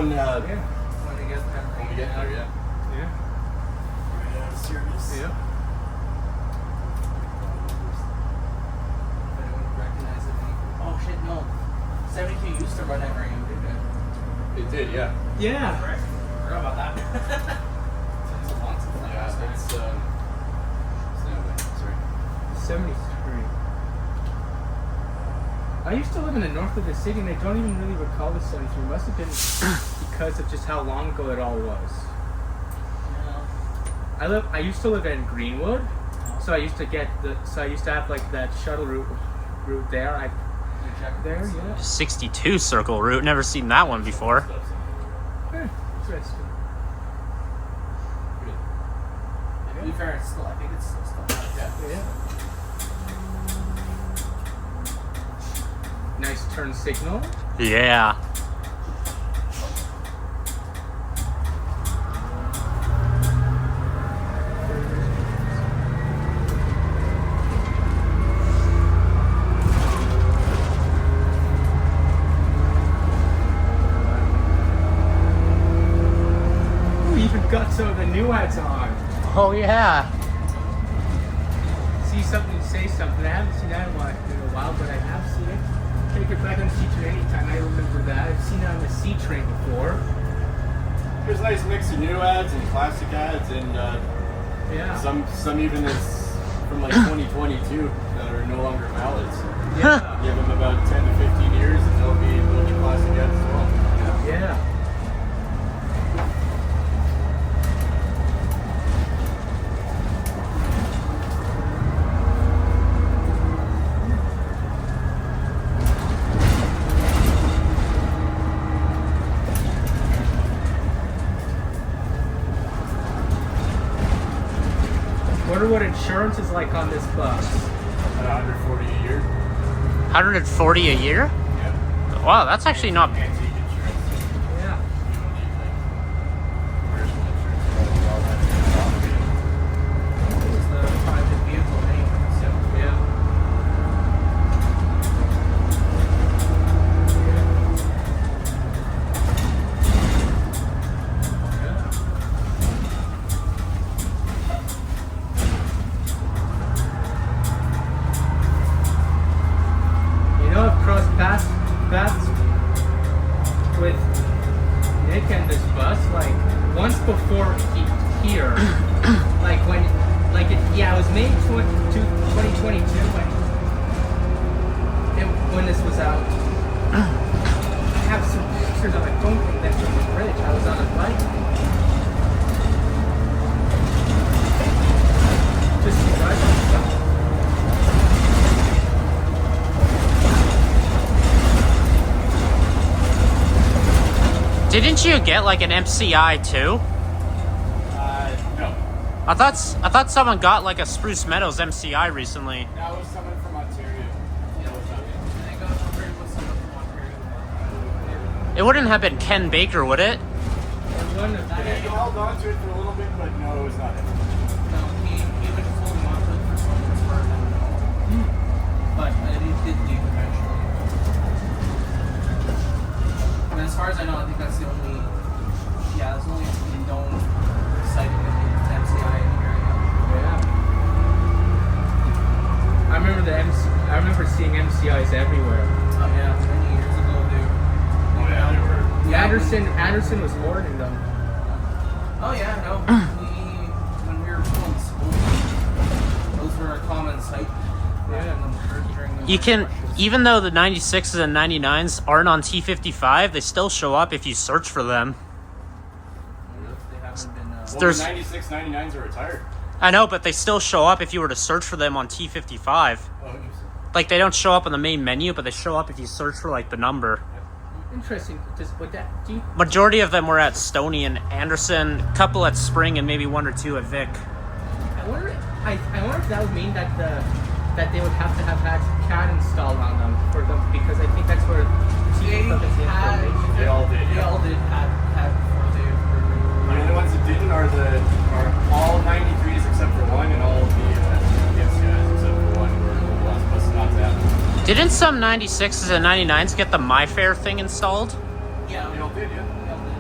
down. When we get there, Yeah. Serious. Yeah. If anyone recognizes me. Oh shit, no. 72 used to run at Ring, didn't It did, yeah. Yeah. Correct. Forgot about that. It's a long since that last night. It's sorry. 73. I used to live in the north of the city, and I don't even really recall the 73. It must have been because of just how long ago it all was. Yeah. I used to live in Greenwood, so I used to have like that shuttle route there. There, yeah. 62 circle route. Never seen that one before. Interesting. To be fair, I think it's still stuff. Yeah. Nice turn signal. Yeah. We even got some of the new ads on. Oh yeah. See something, say something. I haven't seen that in a while, but I have seen it. Take it back on the C train anytime. I remember that. I've seen it on the C train before. There's a nice mix of new ads and classic ads, and Yeah. some even is from like 2022 that are no longer valid. So Yeah. give them about 10 to 15 years, and they'll be classic ads as well. Yeah. Wonder what insurance is like on this bus. About 140 a year. 140 a year? Yeah. Wow, that's actually not. Antique insurance. Yeah. You don't need like commercial insurance. All that It was the private vehicle anyway, so. Yeah. You know, I've crossed paths with Nick and this bus like once before here. Like when, it was May 2022 when this was out. I have some pictures on my phone from that from the bridge. I was on a bike. Just surprising. Didn't you get like an MCI too? No. I thought someone got like a Spruce Meadows MCI recently. That was someone from Ontario. Yeah, what's up? I think I was wondering what someone from Ontario. It wouldn't have been Ken Baker, would it? One of He held on to it for a little bit, but no, it was not him. No, he was just holding on to it for so much for I don't know. But it did leave eventually. And as far as I know, I think that's the only known sighting of the MCI in the area. Yeah. I remember seeing MCIs everywhere. Oh yeah, many years ago, dude. Oh yeah, they were. Yeah, Anderson was hoarding them. Oh yeah, no. When we were still in school, those were a common sight. You can, even though the 96s and 99s aren't on T55, they still show up if you search for them. They haven't been. Well, There's- the 96, 99s are retired. I know, but they still show up if you were to search for them on T55. Oh, interesting. Like, they don't show up on the main menu, but they show up if you search for, like, the number. Interesting. Do you, Majority of them were at Stoney and Anderson, a couple at Spring, and maybe one or two at Vic. I wonder if that would mean that they would have to have had CAD installed on them for them, because I think that's where They put the had- information. They all did. They Yeah. all did have before they were. The only ones that didn't are all 93s except for one, and all of the MCIs except for one were the last buses not to have. Didn't some 96s and 99s get the MyFair thing installed? Yeah, They all did, yeah. they all did.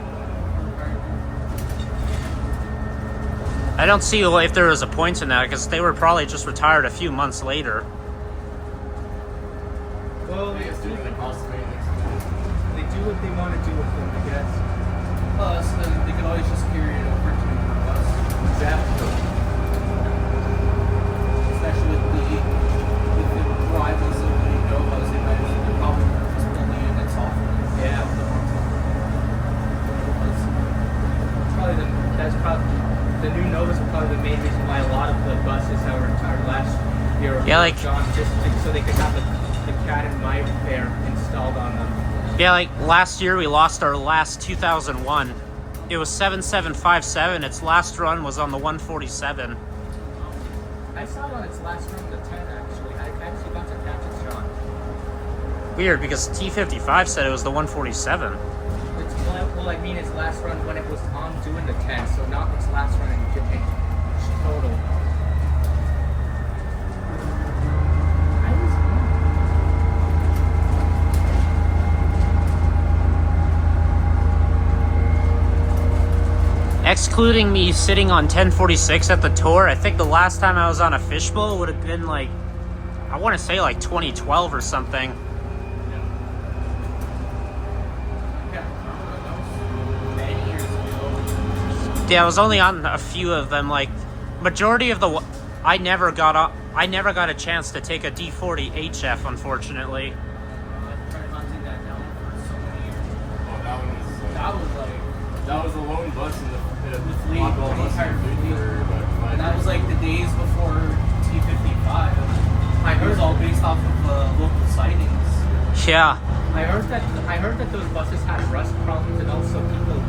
I don't see if there was a point in that because they were probably just retired a few months later. Well, They just do the cost of maintenance. they do what they want to do with them, I guess. Plus, then they could always just carry it over to the bus. Exactly. Especially with the rivals of the Novas, they might they're probably just building in its software. Yeah. The new Novas are probably the main reason why a lot of the buses that were retired last year were gone, so they could have the cat and mice there installed on them. Yeah, like last year we lost our last 2001. It was 7757. Its last run was on the 147. I saw it on its last run, the 10 actually. I actually got to catch it, Sean. Weird because T55 said it was the 147. Well, I mean its last run when it was on doing the 10, so not its last run in total. Excluding me sitting on 1046 at the tour, I think the last time I was on a fishbowl would have been like, I want to say like 2012 or something. Yeah, I was only on a few of them. Like, majority of the, I never got a chance to take a D40 HF, unfortunately. That was the lone bus in the fleet, oddball the bus entire in the fleet fleet. for And that was like the days before T55. It was all based off of local sightings. Yeah. I heard that those buses had rust problems, and also people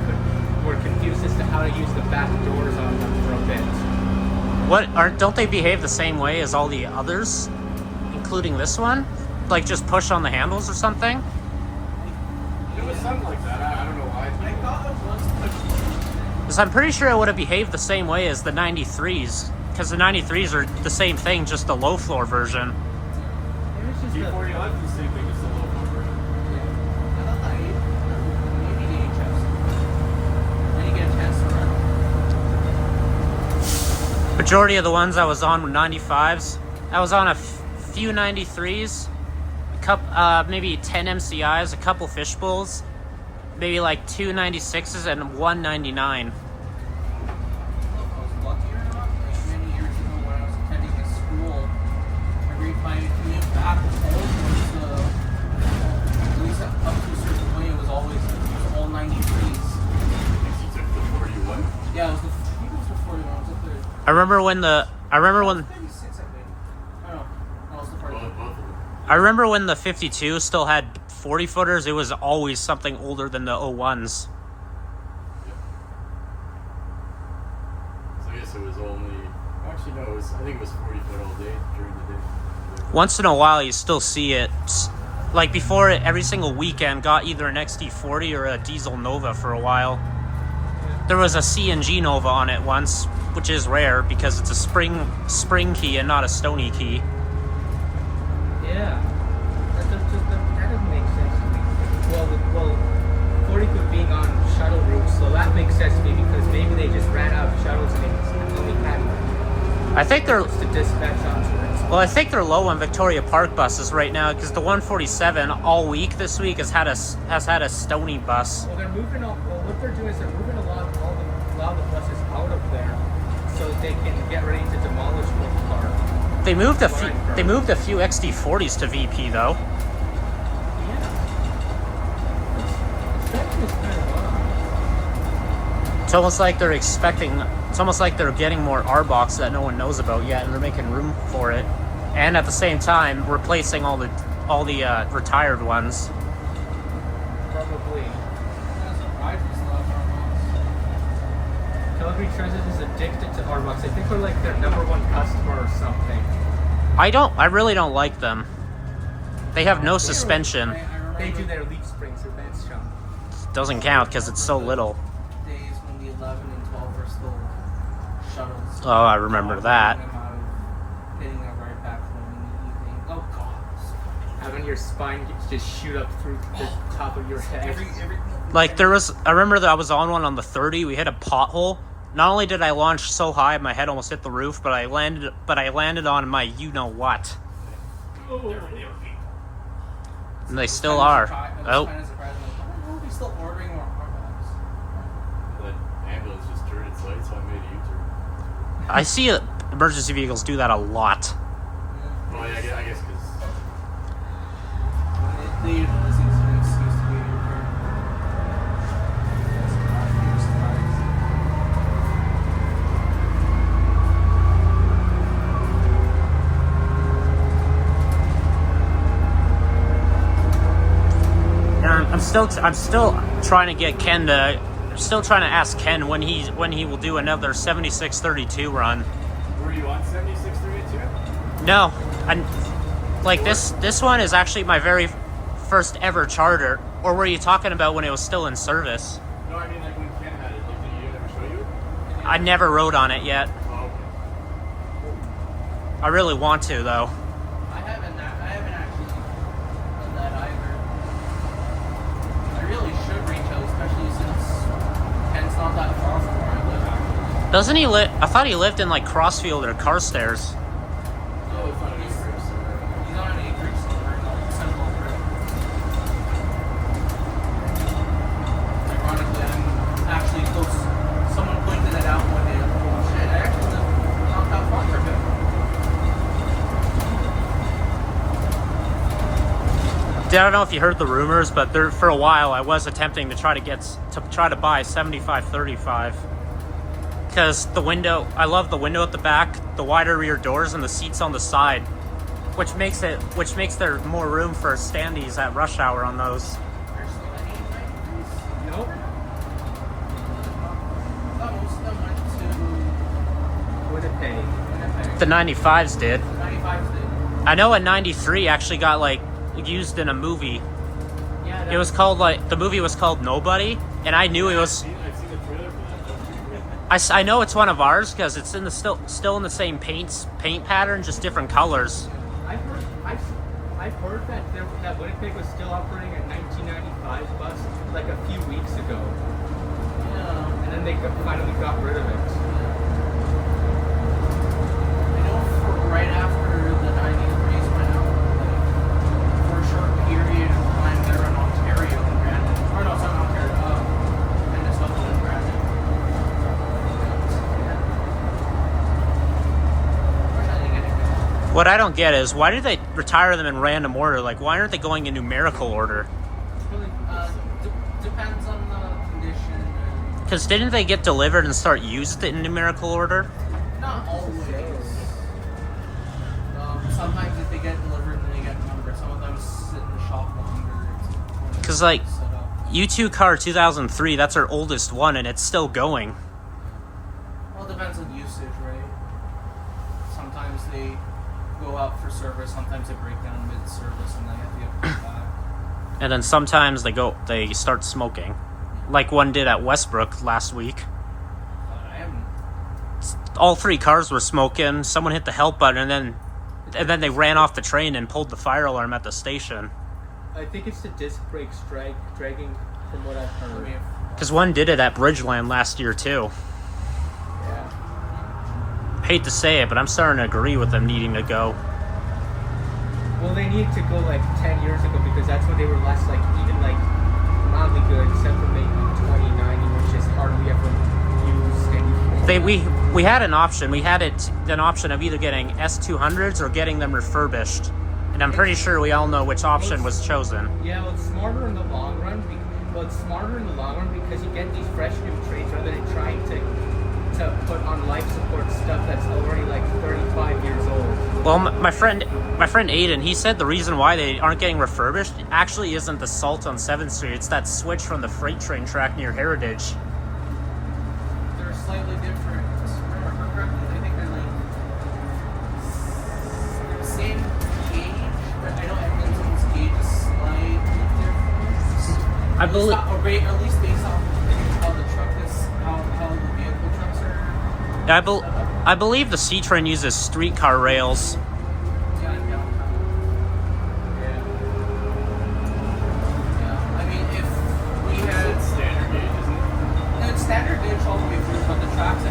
were confused as to how to use the back doors on them for a bit. Don't they behave the same way as all the others, including this one? Like just push on the handles or something? It was something like that. I don't know why. I thought it was Because I'm pretty sure it would have behaved the same way as the 93s. Because the 93s are the same thing, just a low floor version. T40 left is the same thing, just a little over. maybe the HFs. Then you get a chance to run. Majority of the ones I was on were 95s. I was on a few 93s, maybe 10 MCIs, a couple fishbowls, maybe like 2 96s and 1 99. I was lucky or not, like many years ago when I was attending a school, every time you came back home was at least up to a certain point, it was always all 93s. You took the 41. Yeah, I think it was the 41. I was up there. I remember when 96, I think. I don't know. That was the part. Both of them. I remember when the 52 still had 40 footers. It was always something older than the 01s. So I guess it was only. Actually, no. I think it was 40 foot all day during the day. Once in a while, you still see it. Like before, every single weekend got either an XD40 or a diesel Nova for a while. There was a CNG Nova on it once, which is rare because it's a spring key and not a stony key. Yeah. That doesn't make sense to me. Well, 40 foot being on shuttle routes, so that makes sense to me because maybe they just ran out of shuttles and they only had I think they're to dispatch onto it. well. I think they're low on Victoria Park buses right now because the 147 all week this week has had a stony bus. Well, they're moving. What they're doing is they're moving a lot of the buses out of there, so that they can get ready to demolish Brook Park. They moved a few XD40s to VP though. Yeah. That is kind of odd. It's almost like they're expecting. It's almost like they're getting more R-Box that no one knows about yet, and they're making room for it, and at the same time replacing all the retired ones. Probably. That's a ride for stuff. Calgary Transit is addicted to R-Box. I think we're like their #1 customer or something. I really don't like them. They have no suspension. They do their leaf springs or vents, Sean. Doesn't count because it's so little. Days when the 11 and 12 were still shuttles. Oh, I remember that. Hitting them right back home in the evening. Oh god. Having your spine just shoot up through the top of your head. Every Like I remember that I was on one on the 30. We hit a pothole, Not only did I launch so high, my head almost hit the roof, but I landed on my you-know-what. And they still are. Oh. Kind of surprised. Like, why are we still ordering more hard dogs? The ambulance just turned its lights, so I made a U-turn. I see emergency vehicles do that a lot. Oh yeah, I guess because They use this as an excuse to be a U-turn. I'm still trying to get Ken to. I'm still trying to ask Ken when he will do another 7632 run. were you on 7632? No, like this one is actually my very first ever charter. Or were you talking about when it was still in service? No, I mean like when Ken had it. Like, did you ever show you? I never rode on it yet. Oh, okay. I really want to though. I haven't actually done that either. I really should reach out, especially since Ken's not that far from where I live, actually. Doesn't he live? I thought he lived in like Crossfield or Carstairs. Oh, it's not an acreage. He's on an acreage somewhere in the Central Alberta. Ironically, I'm actually close. Someone pointed it out one day. Oh shit, I actually live not that far from him. I don't know if you heard the rumors, but there for a while I was attempting to try to buy 7535 because the window. I love the window at the back, the wider rear doors, and the seats on the side, which makes there more room for standees at rush hour on those. There's still any night? Nope. I thought most of them went to Winnipeg. Winnipeg. The 95s did. 95s did. I know a 93 actually got like used in a movie. Yeah. It was called the movie was called Nobody, and I knew it was. I've seen the trailer for that. I know it's one of ours because it's in the still in the same paint pattern, just different colors. I've heard that Winnipeg was still operating a 1995 bus like a few weeks ago, Yeah. and then they finally got rid of it. I know for right after the 93s went out, like, for a short period of time there in Ontario and Brandon. Or no, it's not Ontario, Minnesota and Brandon. Wish I didn't get it. What I don't get is why did they retire them in random order? Like why aren't they going in numerical order? Depends on the condition. And Because didn't they get delivered and start used in numerical order? not always. Sometimes if they get delivered and they get numbered, some of them sit in the shop longer. Because like Set up. U2 car 2003, that's our oldest one, and it's still going. Well, it depends on usage, right? Sometimes they go out for service, sometimes they break down mid-service and they have to get put back. And then sometimes they start smoking, like one did at Westbrook last week. But I haven't. All three cars were smoking. Someone hit the help button, and then they ran off the train and pulled the fire alarm at the station. I think it's the disc brakes dragging, from what I've I heard. mean, Because one did it at Bridgeland last year too. Yeah. Hate to say it, but I'm starting to agree with them needing to go. Well, they needed to go like 10 years ago because that's when they were less like even like mildly good, except for maybe 2090, which is hardly ever used anymore. We had an option. We had an option of either getting S200s or getting them refurbished. And I'm pretty sure we all know which option was chosen. Yeah, well, it's smarter in the long run. It's smarter in the long run because you get these fresh new traits rather than trying to put on life support stuff that's already like 35 years old. Well, my friend Aiden, he said the reason why they aren't getting refurbished actually isn't the salt on 7th Street. It's that switch from the freight train track near Heritage. they're slightly different. If I remember correctly, I think they're like same gauge, but I know Edmonton's gauge is slightly different. I believe. At least based off how the truck is, how the vehicle trucks are. I believe the C-Train uses streetcar rails. Yeah, in downtown. Yeah. I mean, if we had It's standard gauge, isn't it? it's standard gauge all the way through, but the tracks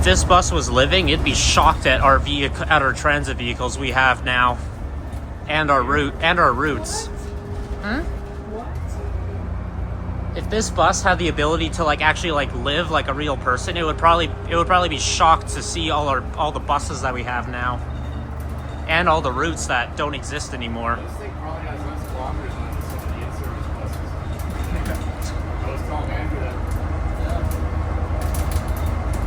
If this bus was living, it'd be shocked at our transit vehicles we have now, and our routes. What? If this bus had the ability to like actually like live like a real person, it would probably be shocked to see all the buses that we have now, and all the routes that don't exist anymore. This thing probably has less kilometers than some of the in-service buses. I was telling Andrew that. Yeah.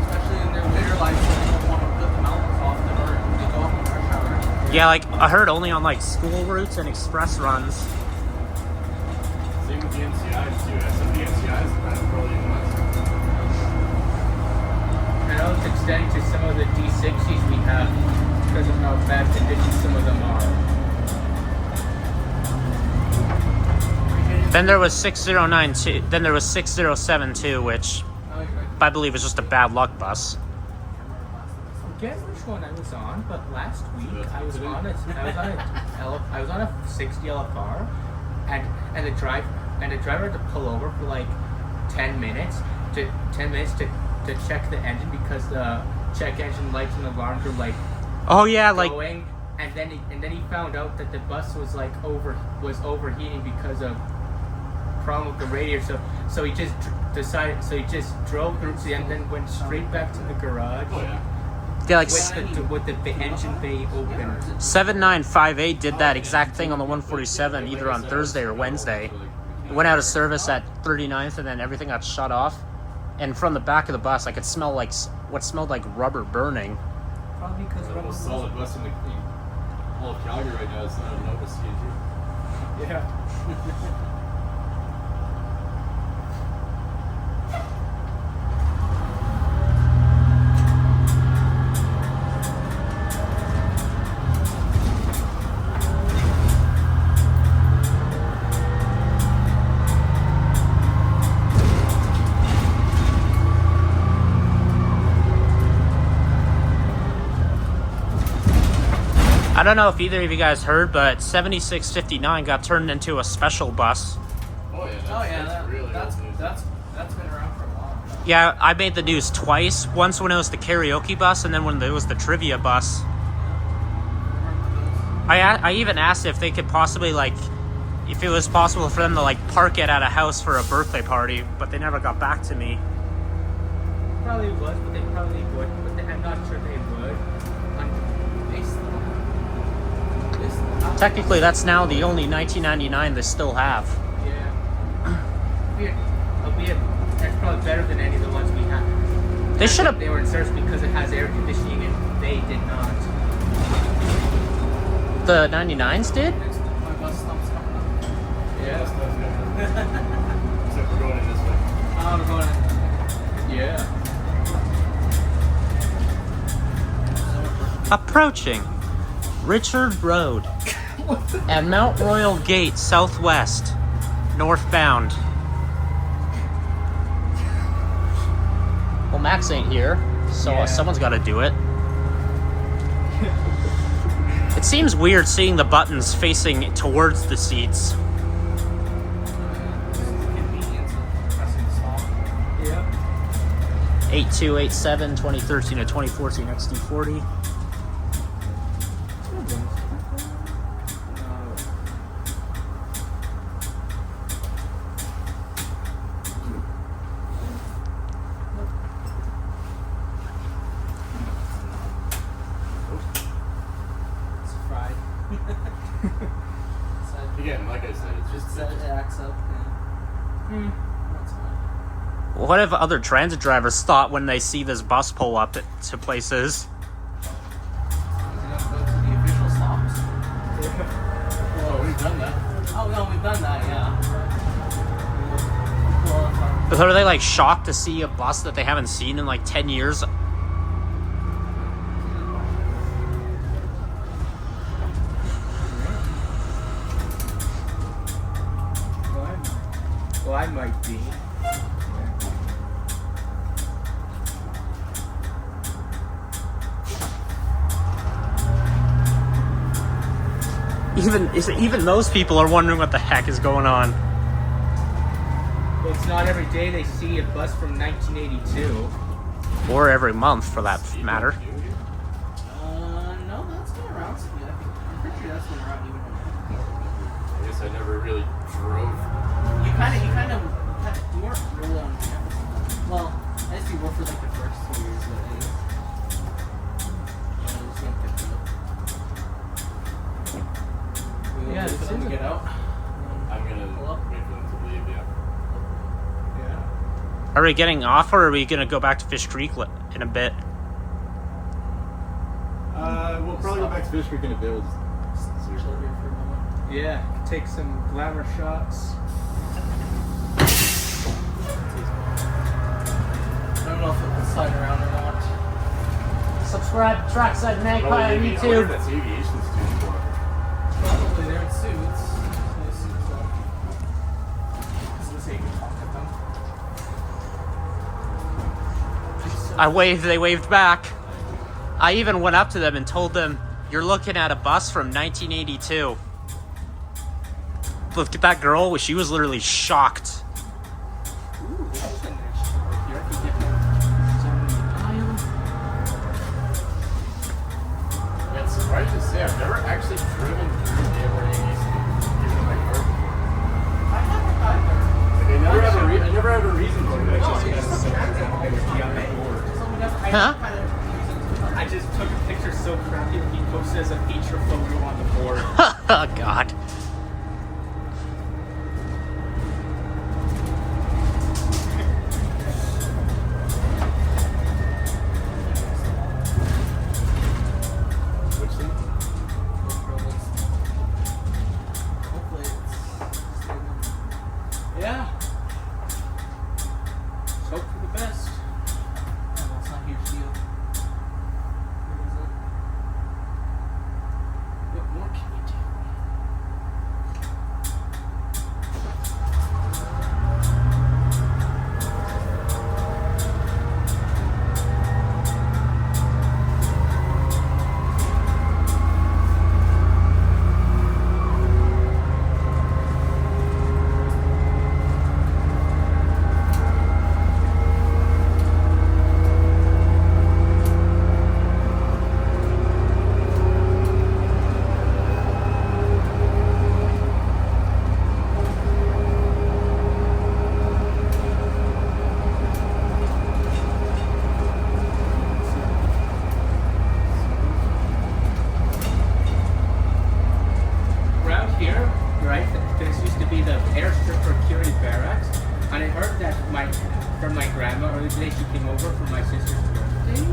Especially in their later life, when they don't want to put the mountains off them or they go up in rush hour. Yeah, like I heard only on like school routes and express runs. Same with the NCIs too. Some of the NCIs kind of probably nuts. I know it's extending to some of the D60s we have because of how bad condition some of them are. Then there was 6092. Then there was 6072, which I believe is just a bad luck bus. I forget which one I was on, but last week I was on a 60 LFR, and the driver had to pull over for like 10 minutes to check the engine because the check engine lights in the alarms were like Oh yeah, like going, and then he found out that the bus was like overheating because of problem with the radiator. So he just drove through and then went straight back to the garage. Oh yeah. yeah, like With the engine bay open. 7958 did that exact thing on the 147 either on Thursday or Wednesday. It went out of service at 39th and then everything got shut off. And from the back of the bus, I could smell like what smelled like rubber burning. Probably because The most solid bus in all of Calgary right now is not a Nova CNG. Yeah. I don't know if either of you guys heard, but 7659 got turned into a special bus. Oh yeah. That's Really that's old news. that's been around for a while. Yeah, I made the news twice. Once when it was the karaoke bus, and then when it was the trivia bus. I even asked if they could possibly if it was possible for them to park it at a house for a birthday party, but they never got back to me. Probably was, but they probably would. But I'm not sure they would. Technically, that's now the only 1999 they still have. Yeah. That's probably better than any of the ones we have. They should have. They were in service because it has air conditioning and they did not. The 99s did? My bus stops coming up. Yeah. That's good. Except we're going in this way. Oh, we're going in. Yeah. Approaching Richard Road at Mount Royal Gate Southwest, northbound. Well, Max ain't here, so Yeah. someone's got to do it. It seems weird seeing the buttons facing towards the seats. Convenience of pressing the stop. Yeah. 8287 2013 to 2014 XT40. It's fried. Again, like I said, it's just It acts up. Yeah. That's fine. What have other transit drivers thought when they see this bus pull up to places? Is it gonna go to the official stops? Oh, we've done that. Oh no, we've done that. Yeah. Well, But are they shocked to see a bus that they haven't seen in 10 years? Well, I might be. Even those people are wondering what the heck is going on. Well, it's not every day they see a bus from 1982. Or every month, for that matter. No, that's been around. So yeah, I'm pretty sure that's been around even when I guess I never really drove. you weren't really on campus. Well, I guess you were for like the first 2 years, but anyways. Yeah, I was gonna pick it up. Yeah, Wait this for them to is get out. I'm gonna Pull up. wait for them to leave, yeah. Yeah. Are we getting off, or are we gonna go back to Fish Creek in a bit? We'll probably go back to Fish Creek in a bit. We'll just Chill here for a moment. Yeah, take some glamour shots. I don't know if it will slide around or not. Subscribe to Trackside Magpie on I wonder if YouTube. that's aviation student for. Probably they're in suits. Nice suits on. Doesn't say you can talk at them. They waved back. I even went up to them and told them, "You're looking at a bus from 1982. Look at that girl, she was literally shocked. Ooh, this is a nice shot right here. I can get Yeah, it's surprising to say I've never actually driven through the aviation even in my car. I haven't either. Like, I never had a reason to. I just it's got just so random. bored. Huh? I just took a picture so crappy that he posted as a feature photo on the board. Oh, God. Which thing? Hopefully it's stable. Yeah. Let's hope for the best. Well, it's not huge deal. Where is it? What more can you do? Around here, right, this used to be the airstrip for Curie Barracks, and I heard that from my grandma earlier today, she came over for my sister's birthday,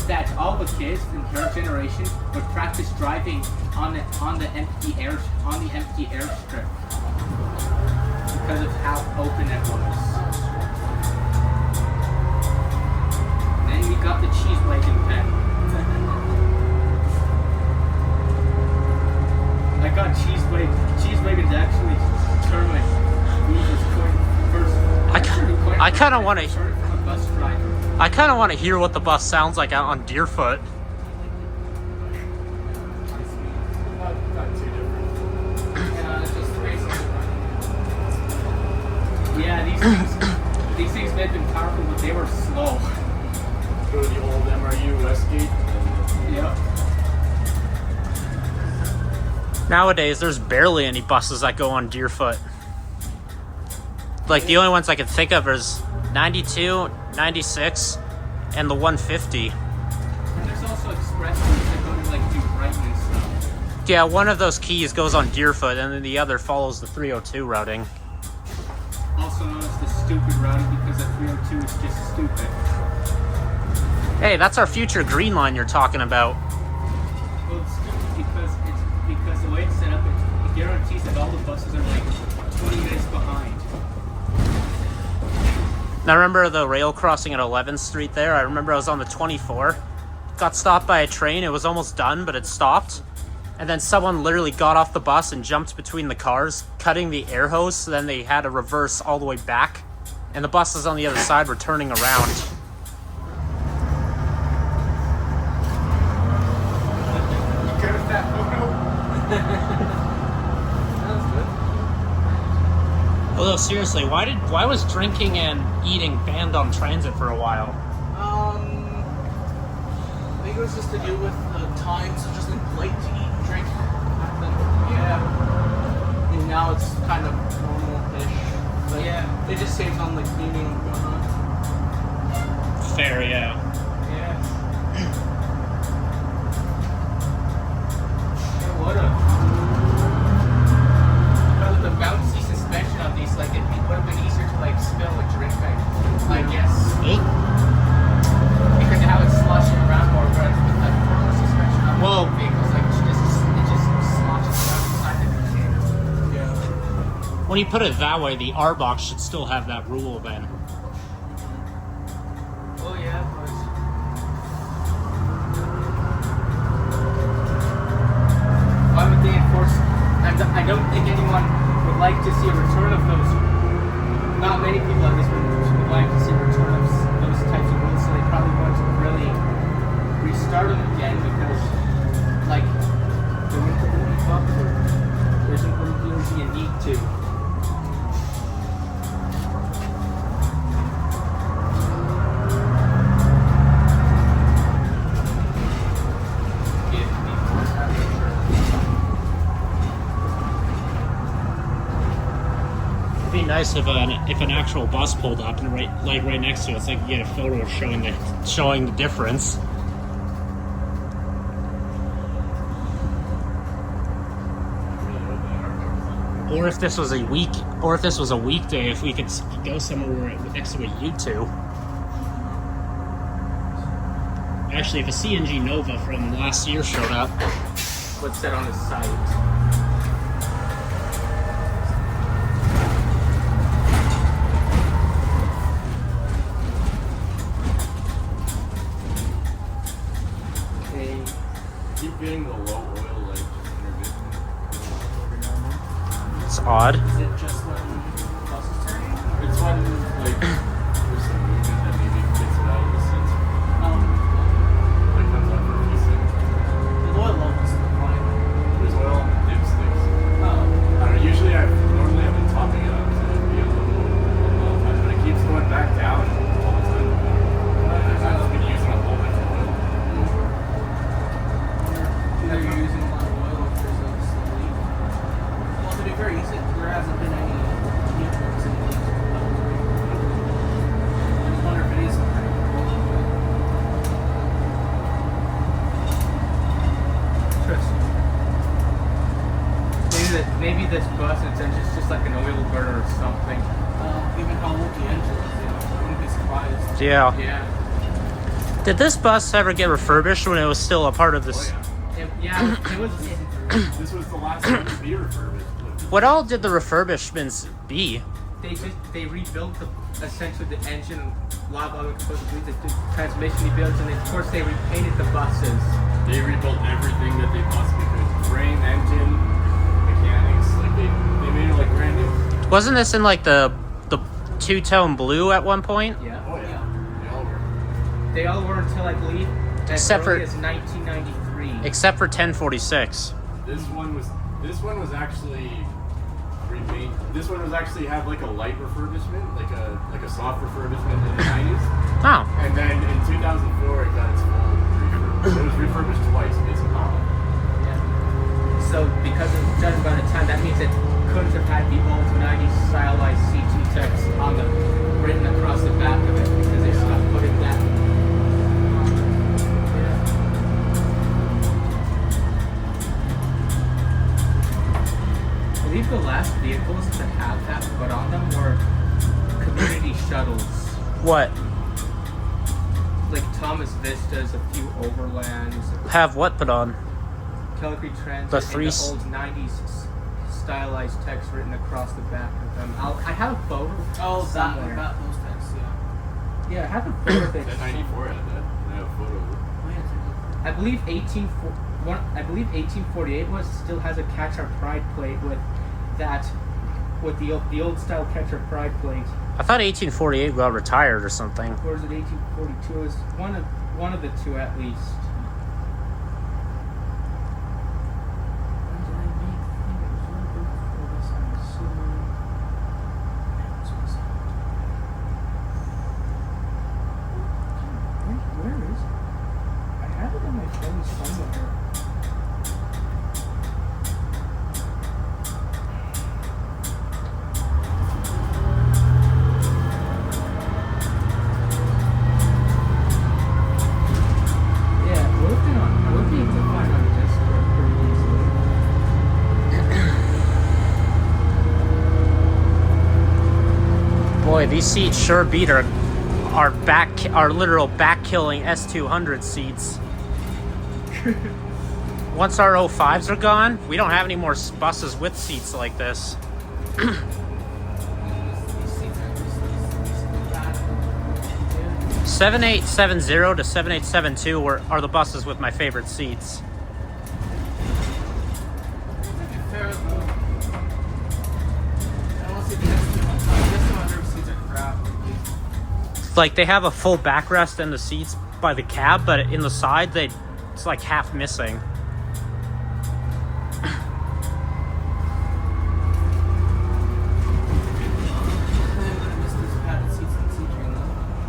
that all the kids in her generation would practice driving on the empty airstrip because of how open it was. Then we got the cheese wagon pen. I got cheese wagons actually turn my wheels coin first. I kind of want to. Started from a bus driver. I kind of want to hear what the bus sounds like out on Deerfoot. Not too different. Yeah, it's just racing. Yeah, these things may have been powerful, but they were slow. Go to the old MRU Westgate. Yep. Nowadays, there's barely any buses that go on Deerfoot. Like, the only ones I can think of is 92, 96, and the 150. And there's also express routes that go to like do Brighton and stuff. Yeah, one of those keys goes on Deerfoot, and then the other follows the 302 routing. Also known as the stupid routing because the 302 is just stupid. Hey, that's our future green line you're talking about. Well, it's stupid because the way it's set up, it guarantees that all the buses are like 20 minutes behind. Now, remember the rail crossing at 11th Street there? I remember I was on the 24. Got stopped by a train. It was almost done, but it stopped. And then someone literally got off the bus and jumped between the cars, cutting the air hose, so then they had to reverse all the way back. And the buses on the other side were turning around. You care if that photo? That's good. Although seriously, why was drinking and eating banned on transit for a while? I think it was just to do with the times. It's just like late to eat and drink. Yeah. And now it's kind of normal-ish. But Yeah. It just saves on like cleaning and whatnot. Fair, yeah. Yeah. What a... Because of the bouncy suspension of these, like, it would have been easier to, like, spill a drink, I guess. Because of how it's sloshing around more, whereas with the thermal suspension on Well- the vehicles, like, it just sloshes around inside the container. Yeah. When you put it that way, the R box should still have that rule then. Oh, yeah, but... Why would they enforce... I don't think anyone would like to see a return of those. Not many people at least would like to see a return of those types of rules, so they probably want to really restart them again because, like, they wouldn't really be popular. There isn't really going to be a need to. If people have insurance. It'd be nice if an actual bus pulled up and right next to it, so I could get a photo showing the difference. Or if this was a weekday, if we could go somewhere next to a U2. Actually, if a CNG Nova from last year showed up, What's that on the site? Okay. Keep getting the low oil, like, just intermittent every now and then. it's odd. Is it just when buses turning? It's when, like, there's some movement that maybe gets it out of the sensor. Like, comes up for a few seconds. The oil levels are fine. There's oil on the dipsticks. Oh. I don't know, usually normally I've been topping it up to be a little time, but it keeps going back down all the time. I've just been using a whole bunch of oil. Either you're using a lot of oil or there's a leak. Well, to be fair, there hasn't been any vehicles in leaks. I just wonder if it is some kind of oil. Interesting. Maybe this bus is just like an oil burner or something. Given how old the engine is, I wouldn't be surprised. Yeah. Yeah. Did this bus ever get refurbished when it was still a part of Oh this? yeah. It was. This was the last one to be refurbished. What all did the refurbishments be? They rebuilt essentially the engine, a lot of other components, the transmission rebuilds, and of course they repainted the buses. They rebuilt everything that they possibly could. Frame, engine, mechanics, like they made it like brand new. Wasn't this in like the two-tone blue at one point? Yeah. Oh yeah, they all were. They all were until I believe as Except early for- as 1993. Except for 1046. This one was actually remade. This one was actually have like a light refurbishment, like a soft refurbishment in the 90s. Oh. And then in 2004 it got its full refurb. So it was refurbished twice basically. Yeah. So because of judging by the time, that means it couldn't have had the old 90s stylized CT text on the written across the back of it because they stopped putting that. I believe the last vehicles to have that put on them were community shuttles. What? Like Thomas Vistas, a few Overlands, Have what put on? Calgary Transit, The and three the old 90s stylized text written across the back of them. I have a photo somewhere. Those texts, yeah. Yeah, I have a photo of it. That 94 had that. I have a photo of it. Oh, yeah, I believe 1848 was still has a Catch Our Pride plate with the old style Catch Our Pride plate. I thought 1848 got retired or something. Or is it 1842? It was one of the two at least. When did I make? I think it was a little bit before this, I'm assuming. Boy, these seats sure beat our literal back killing S200 seats. Once our 05s are gone, we don't have any more buses with seats like this. 7870 to 7872 are the buses with my favorite seats. Like, they have a full backrest in the seats by the cab, but in the side, it's like half missing.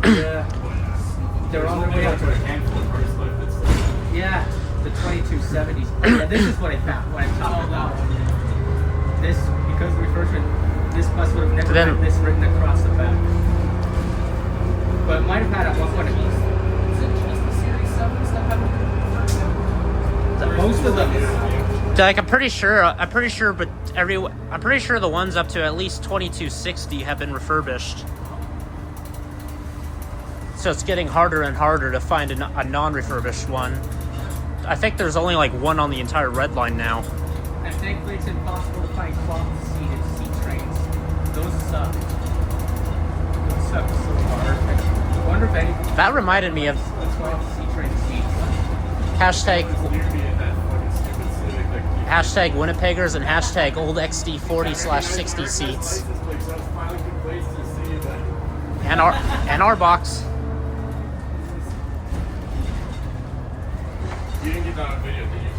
Yeah. They're on their way out to a handful of cars like this. Yeah, the 2270s. Yeah, this is what I found when I'm talking about. This, because we first read, this bus would have never had this written across the back. But it might have had at one point of these. Is it just the Series 7s that have it? Most of them. Like, I'm pretty sure, the ones up to at least 2260 have been refurbished. So it's getting harder and harder to find a non-refurbished one. I think there's only like one on the entire red line now. And thankfully it's impossible to find cloth-seated seat trains. Those suck. Those suck so hard. I wonder if any... That reminded me of... cloth-seat train seats. Hashtag Winnipeggers and hashtag old XD40/60 seats. And our box. You didn't get that on video, did you?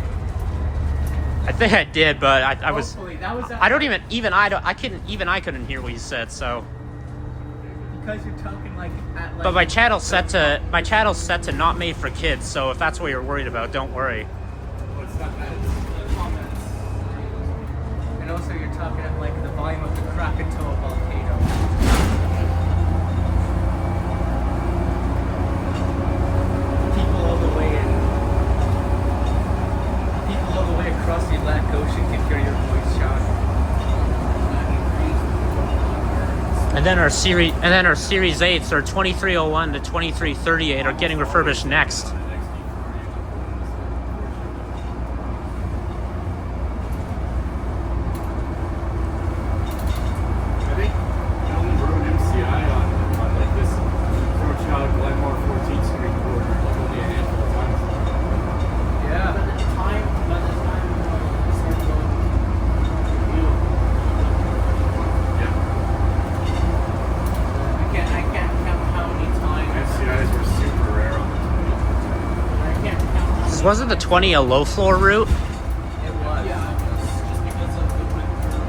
I think I did, but I was. Hopefully, that was I don't even I couldn't hear what you said. So. Because you're talking like at like. But my channel's set to not made for kids. So if that's what you're worried about, don't worry. Well, it's not that. It's the comments. And also you're talking at like the volume of the Krakatoa volcano. People all the way across the Atlantic Ocean can hear your voice, Sean. And then our series 8s, our 2301 to 2338, are getting refurbished next. Wasn't the 20 a low floor route? It was. Yeah, just because of the went through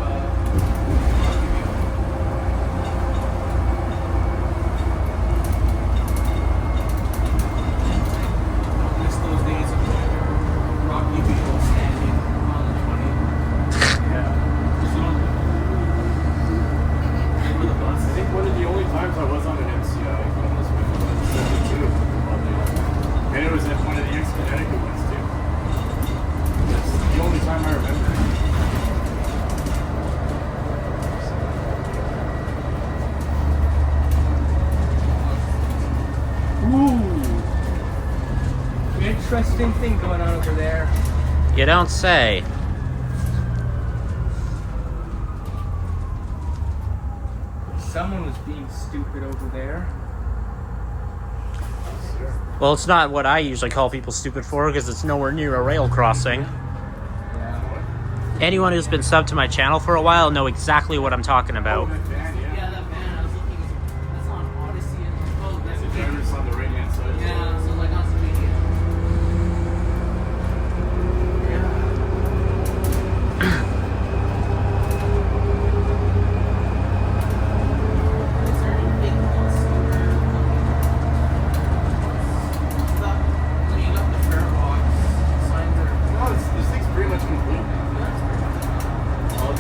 don't miss those days of Rocky people standing on the 20. Yeah. Remember the bus? I think one of the only times I was on an MCI almost went to like 72. And it was at one of the ex-Connecticut ones too. That's the only time I remember. Ooh. Interesting thing going on over there. You don't say. Someone was being stupid over there. Well, it's not what I usually call people stupid for, because it's nowhere near a rail crossing. Yeah. Anyone who's been subbed to my channel for a while know exactly what I'm talking about. Yeah, that van, I was looking, that's on Odyssey and oh, that's The driver's on the right hand side. yeah, so like on some media. Is there anything else when you got the fare box signs are No, this thing's pretty much complete. All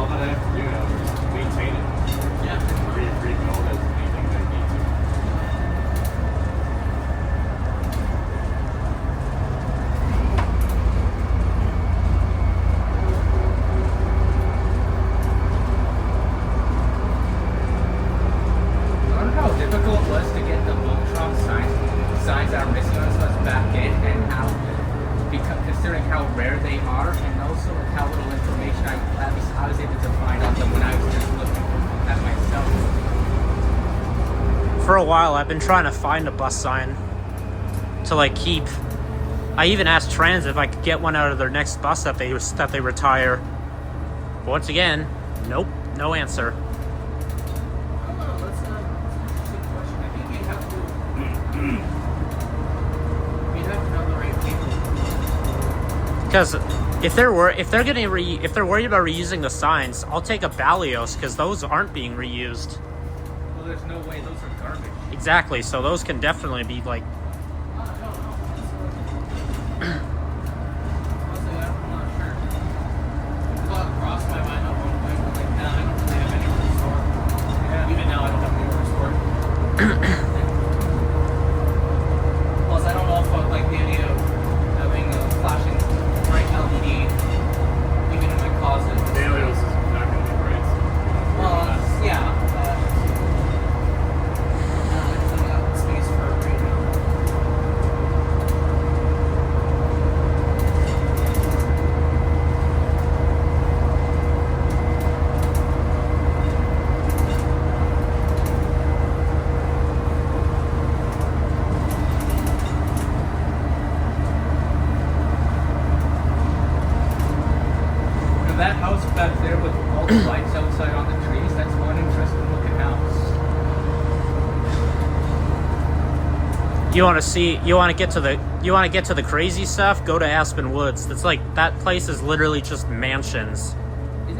that I have to do now is just maintain for a while I've been trying to find a bus sign to like keep. I even asked Transit if I could get one out of their next bus that they retire. But once again, nope, no answer. That's an interesting question. I think you'd have to know the right people. Because if they're worried about reusing the signs, I'll take a Balios because those aren't being reused. Well, there's no way. Those are garbage. Exactly. So those can definitely be like. Honestly, I'm not sure. The thought crossed my mind at one point, but like, nah, I don't really have anywhere to store. Yeah. Even now, I don't have anywhere to store. Plus, I don't know if I like the idea of having a flashing bright LED even in my closet. Balios is not going to be great. Well, yeah. I just don't have the space for it right now. Now that house back there with all the lights outside on the trees, that's one interesting looking house. You want to get to the crazy stuff? Go to Aspen Woods. That's like that place is literally just mansions. Is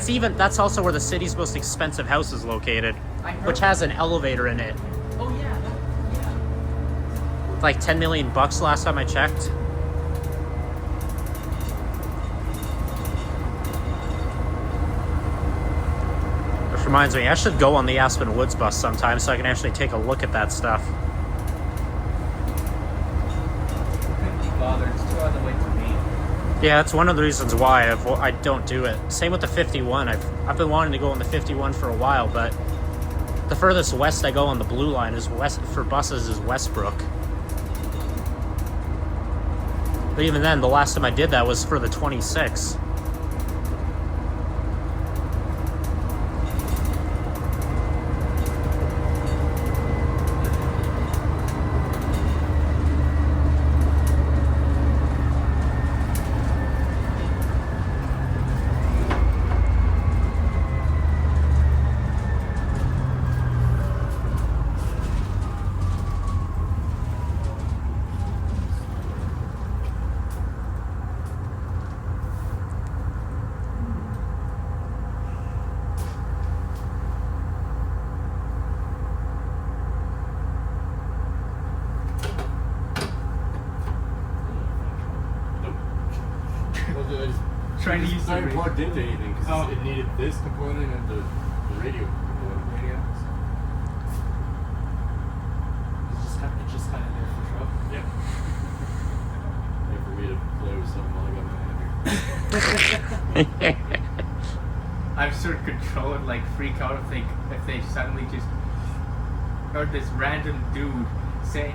it? That's also where the city's most expensive house is located, I heard which has an elevator in it. Oh yeah, yeah. It's like $10 million last time I checked. Which reminds me, I should go on the Aspen Woods bus sometime so I can actually take a look at that stuff. Couldn't be bothered. It's too out of the way for me. Yeah, that's one of the reasons why I don't do it. Same with the 51. I've been wanting to go on the 51 for a while, but the furthest west I go on the Blue Line is west for buses is Westbrook. But even then, the last time I did that was for the 26. Trying to use It's the not radio. plugged into anything because Oh. it needed this component and the radio component. It's just kind of there for show. Yep. And for me to play with something while I got my hand here. I'm sort of control and like freak out if they suddenly just or this random dude saying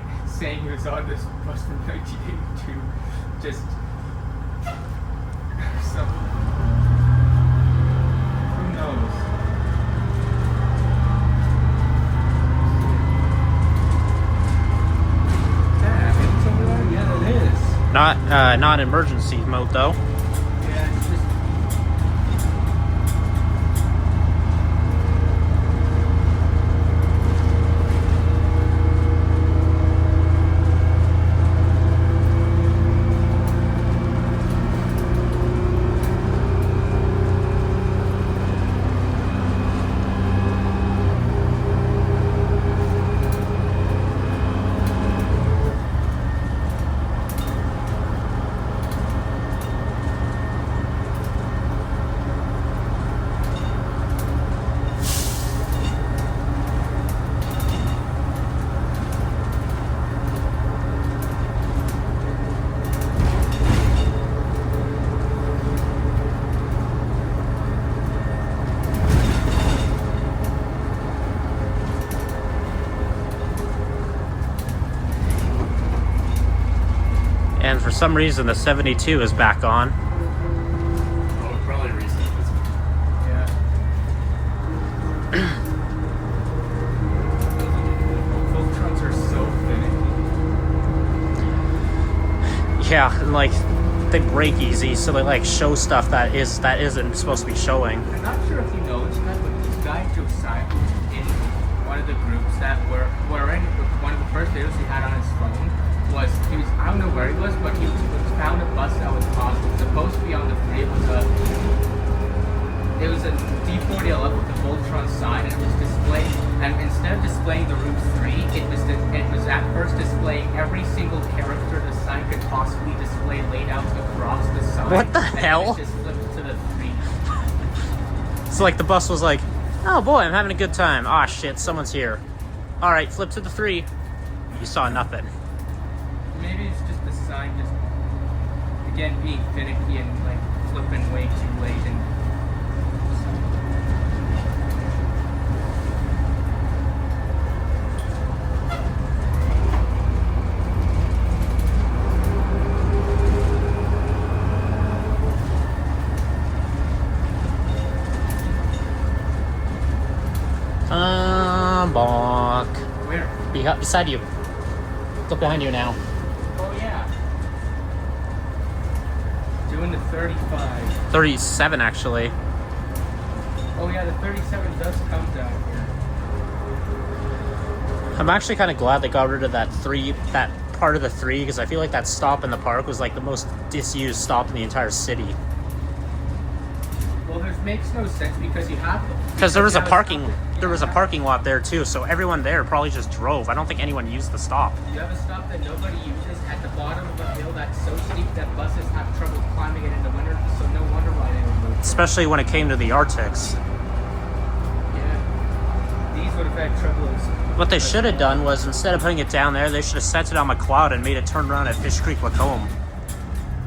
he was on this bus from 1982 just so who knows? Yeah, it's over there. Yeah, it is. Not emergency mode though. Yeah, it's just And for some reason, the 72 is back on. Oh, probably recent. yeah. they break easy, so they like show stuff that isn't supposed to be showing. I'm not sure if you noticed that, but this guy Josiah was in one of the groups that were in one of the first videos he had on his phone. I don't know where he was, but he found a bus that was lost. It was supposed to be on the 3. It was a D40LF with the Voltron sign, and it was displaying. And instead of displaying the route 3, it was at first displaying every single character the sign could possibly display laid out across the sign. What the and hell? It just flipped to the 3. So like the bus was like, oh boy, I'm having a good time. Ah shit, someone's here. All right, flip to the 3. You saw nothing. Maybe it's just the sign just again being finicky and like flipping way too late and. Bonk. Where? Beside you. Look behind you now. Oh yeah. Doing the 35. 37 actually. Oh yeah, the 37 does come down here. I'm actually kind of glad they got rid of that part of the 3, because I feel like that stop in the park was like the most disused stop in the entire city. Well, this makes no sense because you have. Because there was a you have parking lot there too, so everyone there probably just drove. I don't think anyone used the stop. You have a stop that nobody uses at the bottom of a hill that's so steep that buses have trouble climbing it in the winter, so no wonder why they removed it. Especially when it came to the Arctics. Yeah. These would have had trouble. What they should have done was, instead of putting it down there, they should have set it on McLeod and made it turn around at Fish Creek Lacombe.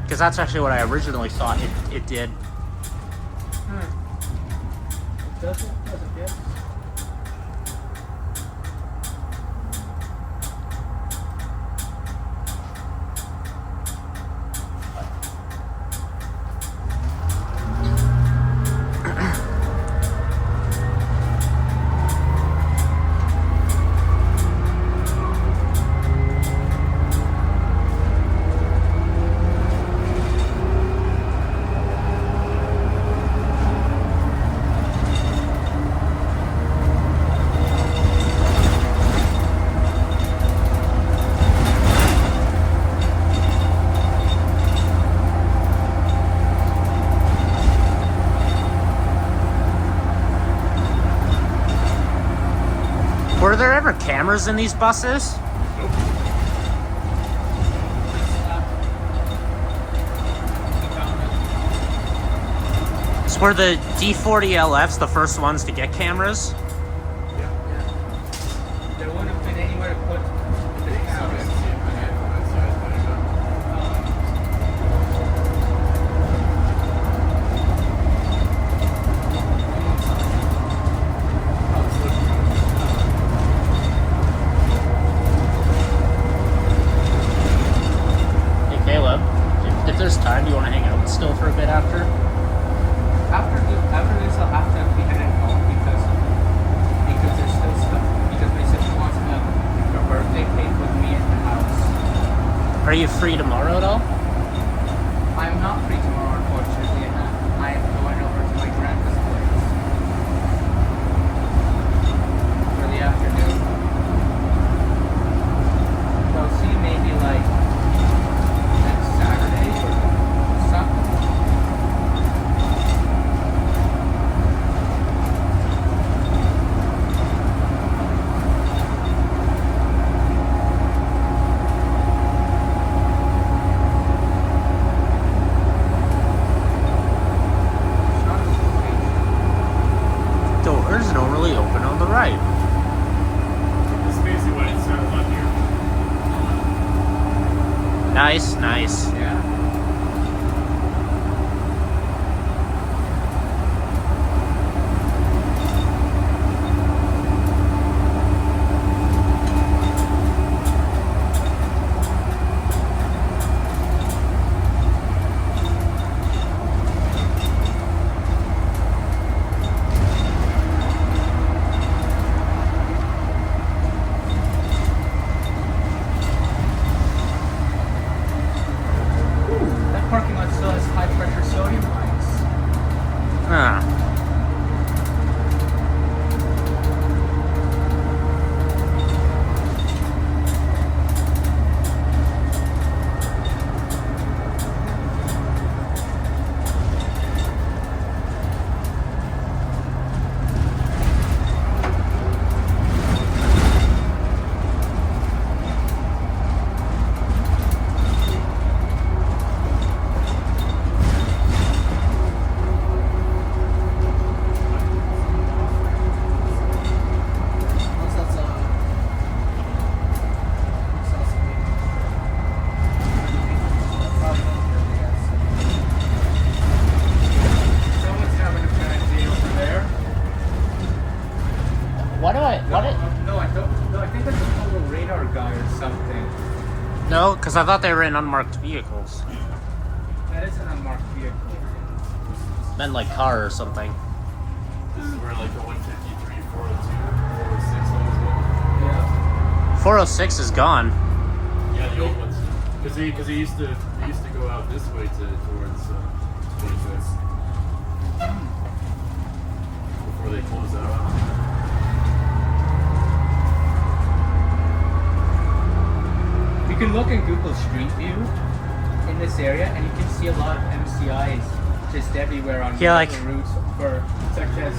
Because that's actually what I originally thought it did. It doesn't it? Were there ever cameras in these buses? Were the D40LFs the first ones to get cameras? Yeah. There wouldn't have been anywhere to put the cameras. Hey Caleb, if there's time, do you want to hang out still for a bit after? After this, I'll have to be heading home because there's still stuff. Because my sister wants to have her birthday cake with me at the house. Are you free tomorrow at all? I'm not free tomorrow, unfortunately. I am going over to my grandpa's place for the afternoon. So I'll see you maybe like next Saturday or something. Doors normally open on the right. This is basically what it says on here. Nice, nice. Yeah. so? Because I thought they were in unmarked vehicles. That is an unmarked vehicle. Meant like car or something. This is where like the 153, 402, 406 ones go. Yeah. 406 is gone. Yeah, the old ones. Because they used to go out this way towards 25th before they closed that off. You can look in Google Street View in this area, and you can see a lot of MCIs just everywhere on Yeah, like- routes for such as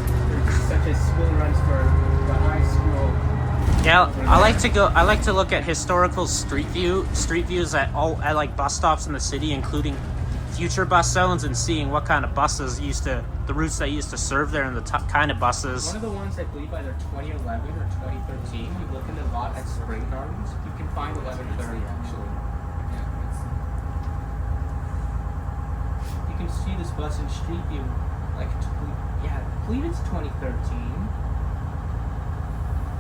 school runs for the high school. Yeah, I like to look at historical street views at like bus stops in the city, including future bus zones, and seeing what kind of buses the routes that used to serve there, and the kind of buses. One of the ones I believe either 2011 or 2013. You look in the lot at Spring Gardens, you can find 1130 actually. You can see this bus in Street View, like I believe it's 2013.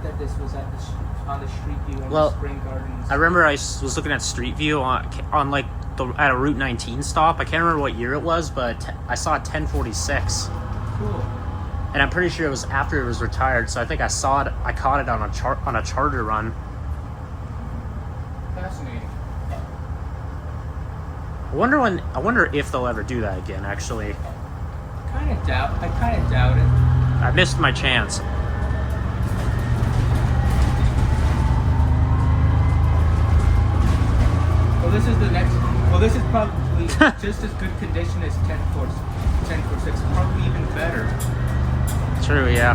That this was on the Street View on the Spring Gardens. I remember I was looking at Street View on like at a Route 19 stop. I can't remember what year it was, but I saw 1046. Cool. And I'm pretty sure it was after it was retired, so I think I caught it on a charter run. Fascinating. I wonder if they'll ever do that again, actually. I kind of doubt it. I missed my chance. This is probably just as good condition as 1046, probably even better. True, yeah.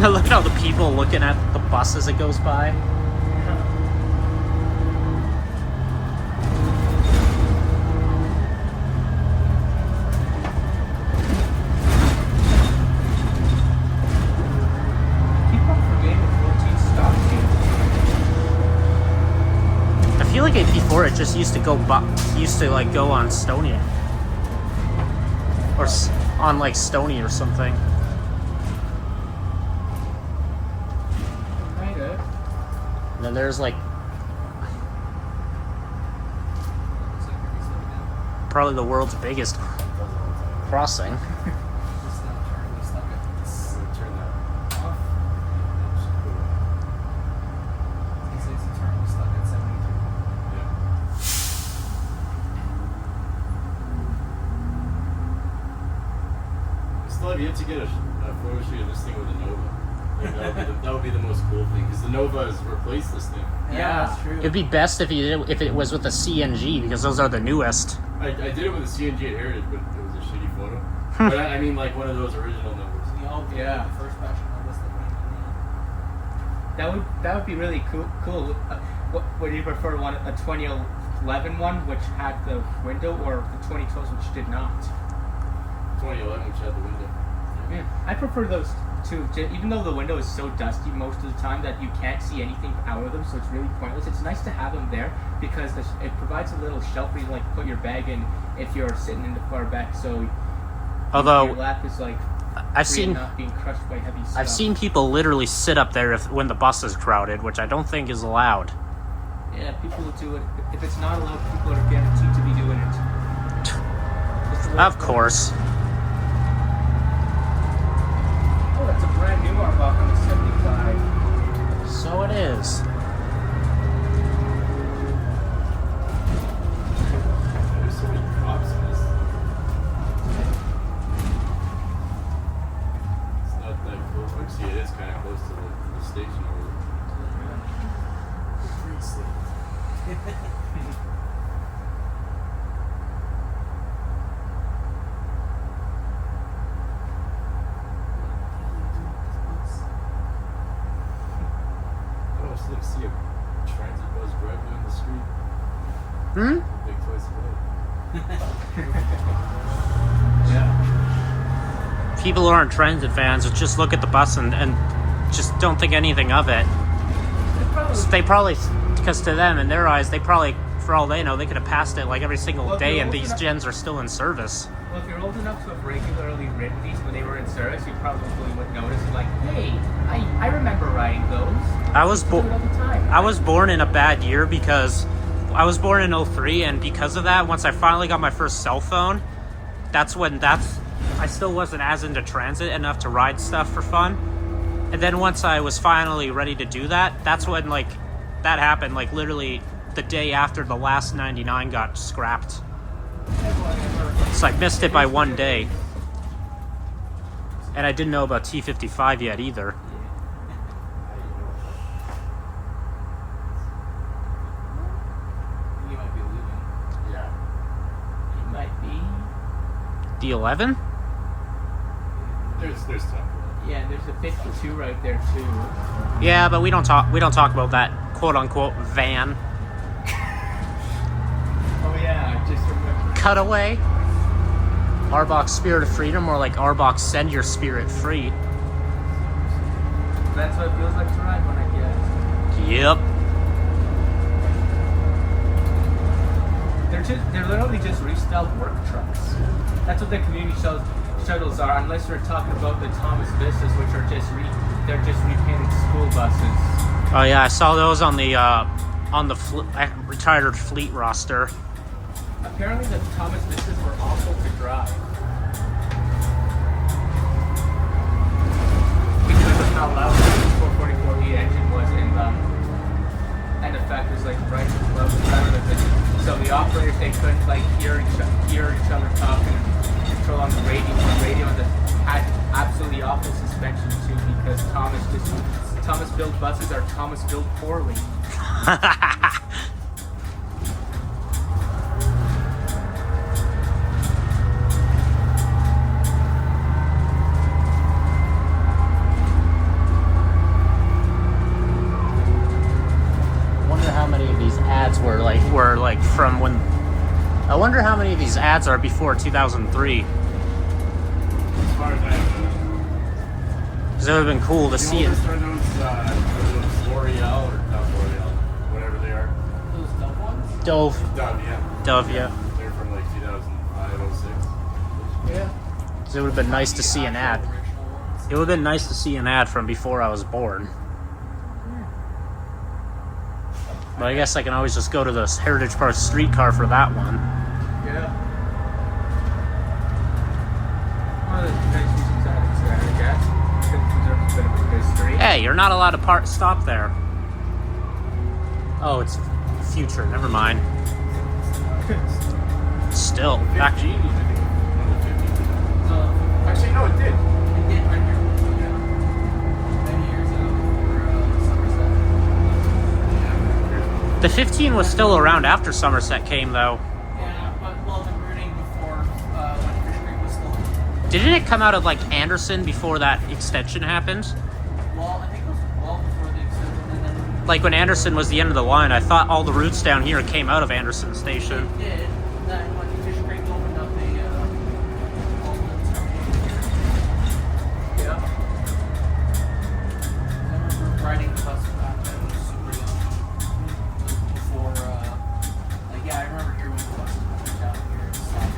Look at all the people looking at the bus as it goes by. Keep up for game with 14 stops here. I feel like before it just used to go go on Stony, or on like Stony or something. Kinda. And then there's like probably the world's biggest crossing. Turn that off. I still have yet to get a photo shoot of this thing with a Nova. Like, that would be the most cool thing, because the Nova has replaced this thing. Yeah, that's true. It'd be best if it was with a CNG, because those are the newest. I did it with a CNG at Heritage, but it was a shitty photo. But I mean, like one of those original Novas. Yeah. The first batch of Novas that went in. That would be really cool. What would you prefer, a 2011 one which had the window, or the 2012 which did not? 2011, which had the window. Yeah, I prefer those two. Even though the window is so dusty most of the time that you can't see anything out of them, so it's really pointless. It's nice to have them there because it provides a little shelf where you like put your bag in if you're sitting in the far back. So your lap is like not being crushed by heavy stuff. I've seen people literally sit up there when the bus is crowded, which I don't think is allowed. Yeah, people will do it. If it's not allowed, people are guaranteed to be doing it. Of course. Oh, that's a brand new Arbach on the 75. So it is. There's so many cops in this. It's not that close. Actually, it is kind of close to the station over there. Free sleep. I don't see a transit bus driving down the street. Big twice a day. Yeah. People who aren't transit fans would just look at the bus and just don't think anything of it. They probably, because to them, in their eyes, they probably, for all they know, they could have passed it like every single day, and these gens are still in service. Well, if you're old enough to have regularly ridden these when they were in service, you probably would notice like, hey, I remember riding those. I was Do it all the time. I was born in a bad year because I was born in 03, and because of that, once I finally got my first cell phone, I still wasn't as into transit enough to ride stuff for fun. And then once I was finally ready to do that, that's when like that happened, like literally the day after the last 99 got scrapped. So I missed it by 1 day. And I didn't know about T55 yet either. You might be leaving. Yeah. It might be. The 11? There's time. Yeah, there's a 52 right there too. Yeah, but we don't talk about that quote unquote van. Oh yeah, I just remember. Cutaway. Arbok Spirit of Freedom, or like Arbok Send Your Spirit Free. That's what it feels like to ride one, I guess. Yep. They're literally just restyled work trucks. That's what the community shuttles are, unless we're talking about the Thomas Vistas, which are they're just repainted school buses. Oh yeah, I saw those on the retired fleet roster. Apparently the Thomas Vistas were awful to drive. Because of how loud the 444E engine was, and the fact was like right above the front of it. So the operators, they couldn't like hear each other talking and control on the radio. The radio had absolutely awful suspension too, because Thomas built buses are Thomas built poorly. were like from when. I wonder how many of these ads are before 2003. As far as I know. Because it would have been cool to see it. Are those L'Oreal or not L'Oreal, whatever they are. Those dumb ones? Dove, Dove, yeah. yeah. They're from like 2005, 06. Yeah. 'Cause it would have been nice to see an ad. It would have been nice to see an ad from before I was born. But I guess I can always just go to the Heritage Park streetcar for that one. Yeah. One of the nice reasons I guess. Could preserve a bit of a history. Hey, you're not allowed to stop there. Oh, it's future. Never mind. Still, back. 15, I think. Actually, no, it did. It did right here. Yeah. Many years ago for Somerset. The 15 was still around after Somerset came, though. Yeah, but well, the routing before when Fish Creek was still. Didn't it come out of like Anderson before that extension happened? Well, I think it was well before the extension, and then Like when Anderson was the end of the line, I thought all the routes down here came out of Anderson Station. it did. Then when Fish Creek opened up the yeah. I remember riding the bus back then. I was super young. It was before, like, yeah, I remember hearing the buses went down here and stopped.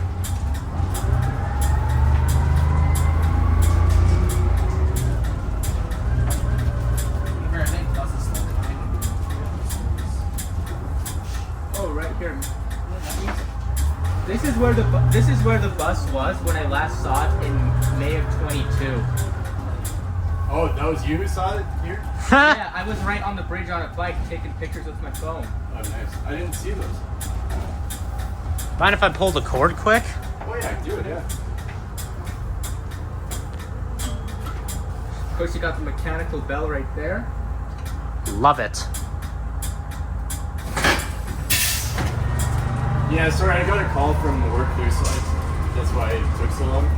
Even I think buses still behind Oh, right here. me. This is where the bus was when I last saw it in May of 22. Oh, that was you who saw it here? Yeah, I was right on the bridge on a bike taking pictures with my phone. Oh, nice. I didn't see those. Mind if I pull the cord quick? Oh, yeah, do it, yeah. Of course, you got the mechanical bell right there. Love it. Yeah, sorry, I got a call from the work here, so that's why it took so long.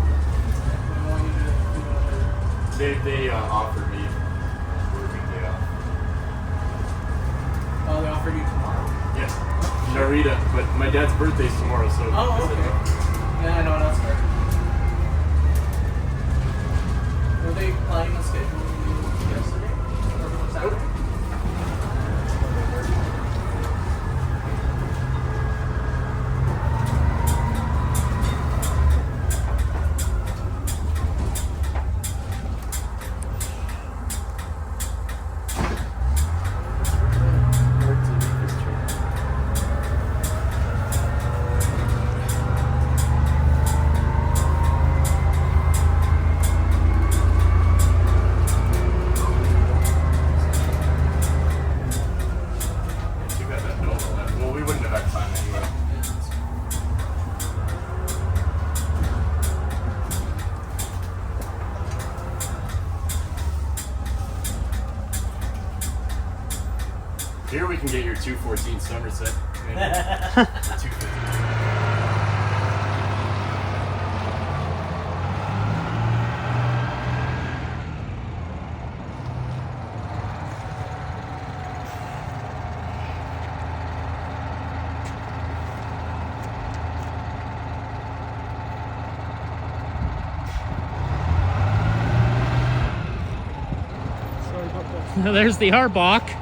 They offered me a working day off. Oh, they offered you tomorrow. Yeah. Narita, but my dad's birthday's tomorrow, so. Oh, I said okay. Yeah, I know, that's fair. Were they planning on scheduling you yesterday? Or Saturday? Here we can get your 214 Somerset. Maybe. 215. There's the Arbok.